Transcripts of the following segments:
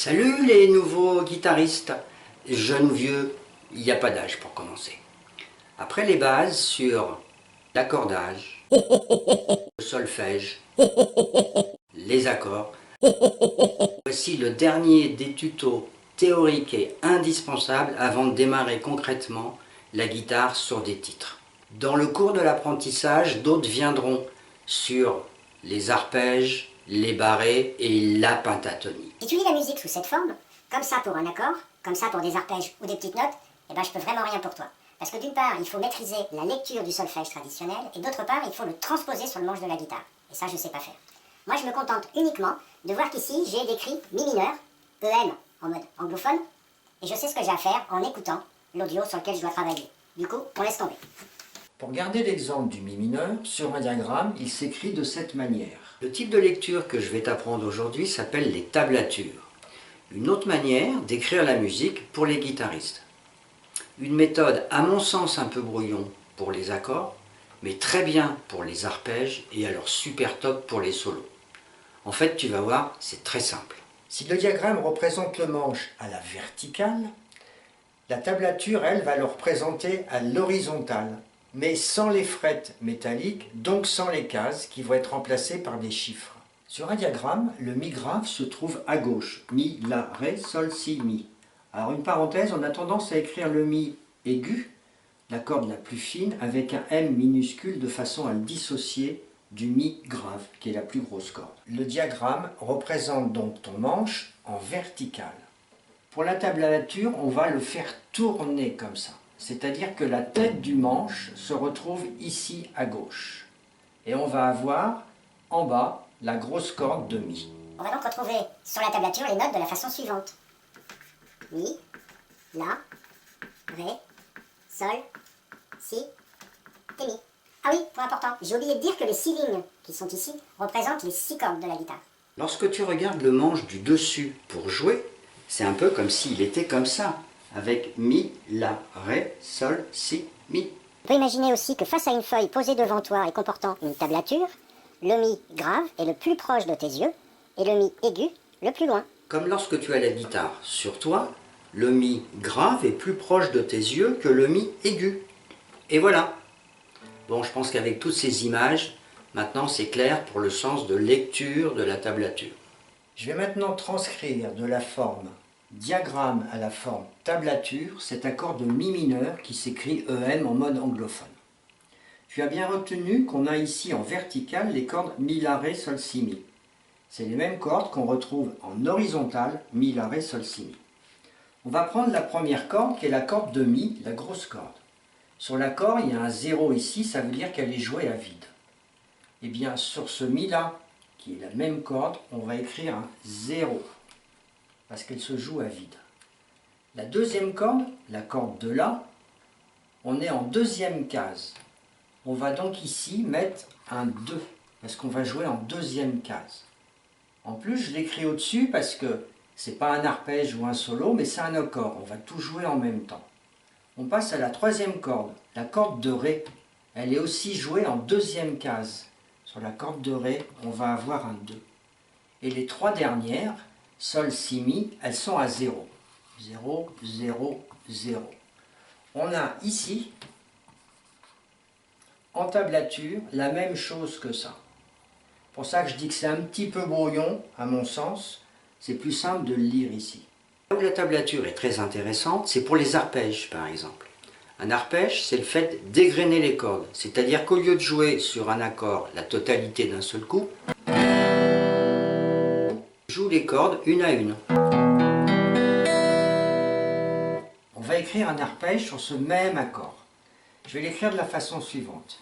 Salut les nouveaux guitaristes, jeunes ou vieux, il n'y a pas d'âge pour commencer. Après les bases sur l'accordage, le solfège, les accords, voici le dernier des tutos théoriques et indispensables avant de démarrer concrètement la guitare sur des titres. Dans le cours de l'apprentissage, d'autres viendront sur les arpèges, les barrés et la pentatonie. Si tu lis la musique sous cette forme, comme ça pour un accord, comme ça pour des arpèges ou des petites notes, eh ben je peux vraiment rien pour toi. Parce que d'une part, il faut maîtriser la lecture du solfège traditionnel, et d'autre part, il faut le transposer sur le manche de la guitare. Et ça, je sais pas faire. Moi, je me contente uniquement de voir qu'ici, j'ai décrit mi mineur, EM en mode anglophone, et je sais ce que j'ai à faire en écoutant l'audio sur lequel je dois travailler. Du coup, on laisse tomber. Pour garder l'exemple du mi mineur, sur un diagramme, il s'écrit de cette manière. Le type de lecture que je vais t'apprendre aujourd'hui s'appelle les tablatures. Une autre manière d'écrire la musique pour les guitaristes. Une méthode à mon sens un peu brouillon pour les accords, mais très bien pour les arpèges et alors super top pour les solos. En fait, tu vas voir, c'est très simple. Si le diagramme représente le manche à la verticale, la tablature, elle, va le représenter à l'horizontale, mais sans les frettes métalliques, donc sans les cases qui vont être remplacées par des chiffres. Sur un diagramme, le mi grave se trouve à gauche, mi, la, ré, sol, si, mi. Alors une parenthèse, on a tendance à écrire le mi aigu, la corde la plus fine, avec un M minuscule de façon à le dissocier du mi grave, qui est la plus grosse corde. Le diagramme représente donc ton manche en verticale. Pour la tablature, on va le faire tourner comme ça. C'est-à-dire que la tête du manche se retrouve ici à gauche. Et on va avoir en bas la grosse corde de Mi. On va donc retrouver sur la tablature les notes de la façon suivante. Mi, La, Ré, Sol, Si et Mi. Ah oui, point important, j'ai oublié de dire que les 6 lignes qui sont ici représentent les 6 cordes de la guitare. Lorsque tu regardes le manche du dessus pour jouer, c'est un peu comme s'il était comme ça, avec Mi, La, Ré, Sol, Si, Mi. On peut imaginer aussi que face à une feuille posée devant toi et comportant une tablature, le Mi grave est le plus proche de tes yeux et le Mi aigu le plus loin. Comme lorsque tu as la guitare sur toi, le Mi grave est plus proche de tes yeux que le Mi aigu. Et voilà. Bon, je pense qu'avec toutes ces images, maintenant c'est clair pour le sens de lecture de la tablature. Je vais maintenant transcrire de la forme diagramme à la forme tablature cet accord de Mi mineur qui s'écrit EM en mode anglophone. Tu as bien retenu qu'on a ici en verticale les cordes Mi, La, Ré, Sol, Si, Mi. C'est les mêmes cordes qu'on retrouve en horizontale, Mi, La, Ré, Sol, Si, Mi. On va prendre la première corde qui est la corde de Mi, la grosse corde. Sur l'accord, il y a un 0 ici, ça veut dire qu'elle est jouée à vide. Et bien sur ce Mi là, qui est la même corde, on va écrire un 0, parce qu'elle se joue à vide. La deuxième corde, la corde de La, on est en deuxième case. On va donc ici mettre un 2, parce qu'on va jouer en deuxième case. En plus, je l'écris au-dessus parce que ce n'est pas un arpège ou un solo, mais c'est un accord. On va tout jouer en même temps. On passe à la troisième corde, la corde de Ré. Elle est aussi jouée en deuxième case. Sur la corde de Ré, on va avoir un 2. Et les trois dernières, Sol, Si, Mi, elles sont à 0. 0, 0, 0. On a ici, en tablature, la même chose que ça. C'est pour ça que je dis que c'est un petit peu brouillon, à mon sens. C'est plus simple de le lire ici. Là où la tablature est très intéressante, c'est pour les arpèges, par exemple. Un arpège, c'est le fait d'égrener les cordes. C'est-à-dire qu'au lieu de jouer sur un accord la totalité d'un seul coup, on joue les cordes une à une. On va écrire un arpège sur ce même accord. Je vais l'écrire de la façon suivante.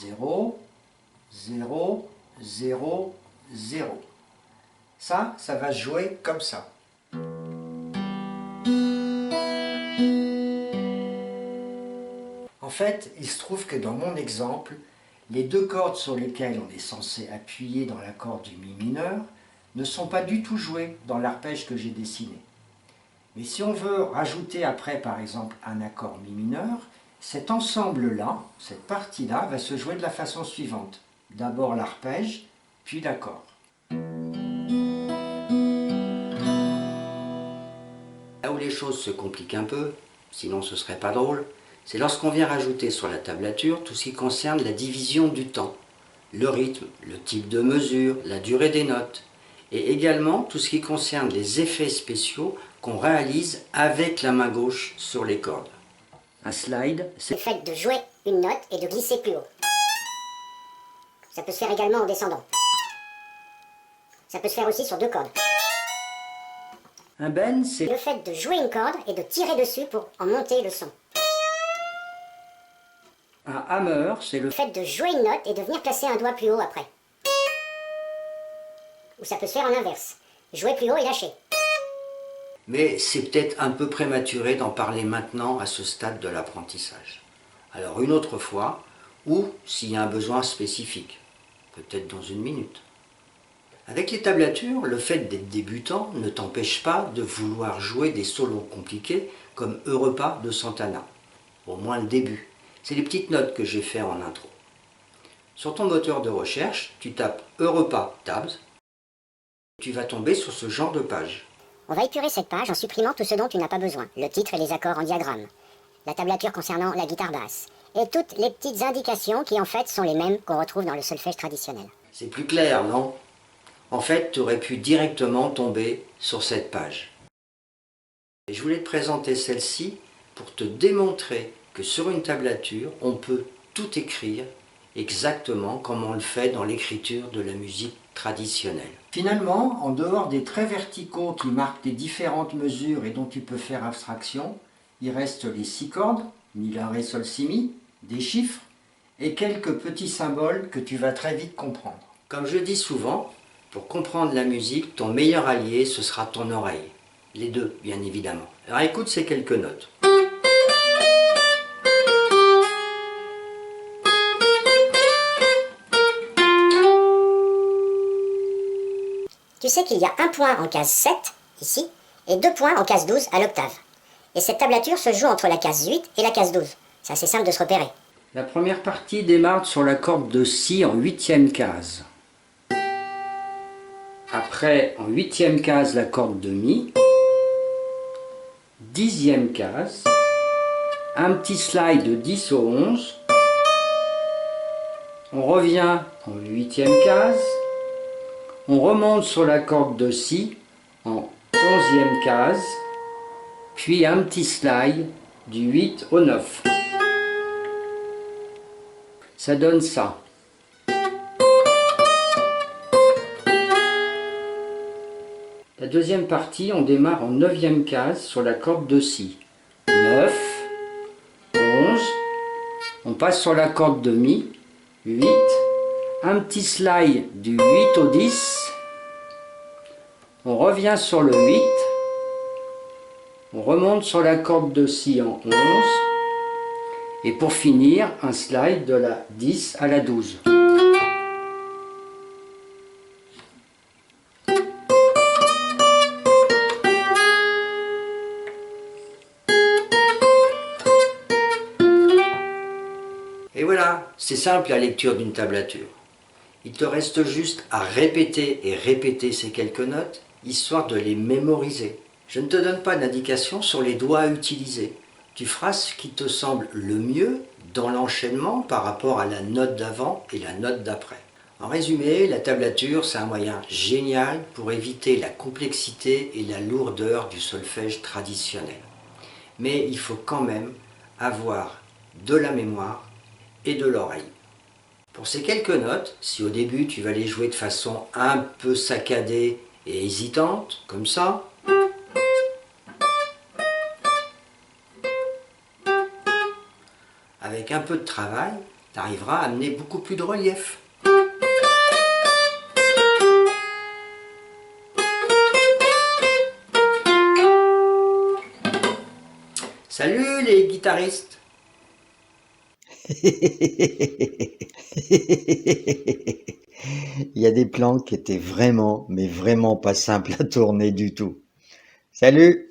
0, 0, 0, 0. Ça va se jouer comme ça. En fait, il se trouve que dans mon exemple, les deux cordes sur lesquelles on est censé appuyer dans l'accord du Mi mineur ne sont pas du tout jouées dans l'arpège que j'ai dessiné. Mais si on veut rajouter après, par exemple, un accord Mi mineur, cet ensemble-là, cette partie-là, va se jouer de la façon suivante. D'abord l'arpège, puis l'accord. Là où les choses se compliquent un peu, sinon ce serait pas drôle, c'est lorsqu'on vient rajouter sur la tablature tout ce qui concerne la division du temps, le rythme, le type de mesure, la durée des notes, et également tout ce qui concerne les effets spéciaux qu'on réalise avec la main gauche sur les cordes. Un slide, C'est le fait de jouer une note et de glisser plus haut. Ça peut se faire également en descendant. Ça peut se faire aussi sur 2 cordes. un bend, C'est c'est le fait de jouer une corde et de tirer dessus pour en monter le son. un hammer, c'est Le fait de jouer une note et de venir placer un doigt plus haut après. Ou ça peut se faire en inverse. Jouer plus haut et lâcher. Mais c'est peut-être un peu prématuré d'en parler maintenant à ce stade de l'apprentissage. Alors une autre fois, ou s'il y a un besoin spécifique, peut-être dans une minute. Avec les tablatures, le fait d'être débutant ne t'empêche pas de vouloir jouer des solos compliqués comme Europa de Santana. Au moins le début. C'est les petites notes que j'ai fait en intro. Sur ton moteur de recherche, tu tapes Europa Tabs. Tu vas tomber sur ce genre de page. On va épurer cette page en supprimant tout ce dont tu n'as pas besoin. Le titre et les accords en diagramme. La tablature concernant la guitare basse. Et toutes les petites indications qui en fait sont les mêmes qu'on retrouve dans le solfège traditionnel. C'est plus clair, non? En fait, tu aurais pu directement tomber sur cette page. Et je voulais te présenter celle-ci pour te démontrer que sur une tablature, on peut tout écrire exactement comme on le fait dans l'écriture de la musique traditionnelle. Finalement, en dehors des traits verticaux qui marquent les différentes mesures et dont tu peux faire abstraction, il reste les 6 cordes, mi, la, ré, sol, si, mi, des chiffres et quelques petits symboles que tu vas très vite comprendre. Comme je dis souvent, pour comprendre la musique, ton meilleur allié, ce sera ton oreille. Les deux, bien évidemment. Alors écoute ces quelques notes. Tu sais qu'il y a un point en case 7, ici, et 2 points en case 12 à l'octave. Et cette tablature se joue entre la case 8 et la case 12. C'est assez simple de se repérer. La première partie démarre sur la corde de Si en 8e case. Après, en 8e case, la corde de Mi. 10e case. Un petit slide de 10 au 11. On revient en 8e case. On remonte sur la corde de Si en 11e case. Puis un petit slide du 8 au 9. Ça donne ça. La deuxième partie, on démarre en 9e case sur la corde de Si. 9, 11, on passe sur la corde de Mi, 8, un petit slide du 8 au 10, on revient sur le 8, on remonte sur la corde de Si en 11, et pour finir, un slide de la 10 à la 12. Et voilà, c'est simple la lecture d'une tablature. Il te reste juste à répéter et répéter ces quelques notes, histoire de les mémoriser. Je ne te donne pas d'indication sur les doigts à utiliser. Tu feras ce qui te semble le mieux dans l'enchaînement par rapport à la note d'avant et la note d'après. En résumé, la tablature, c'est un moyen génial pour éviter la complexité et la lourdeur du solfège traditionnel. Mais il faut quand même avoir de la mémoire et de l'oreille. Pour ces quelques notes, si au début tu vas les jouer de façon un peu saccadée et hésitante, comme ça, avec un peu de travail, tu arriveras à amener beaucoup plus de relief. Salut les guitaristes! Il y a des plans qui étaient vraiment, mais vraiment pas simples à tourner du tout. Salut!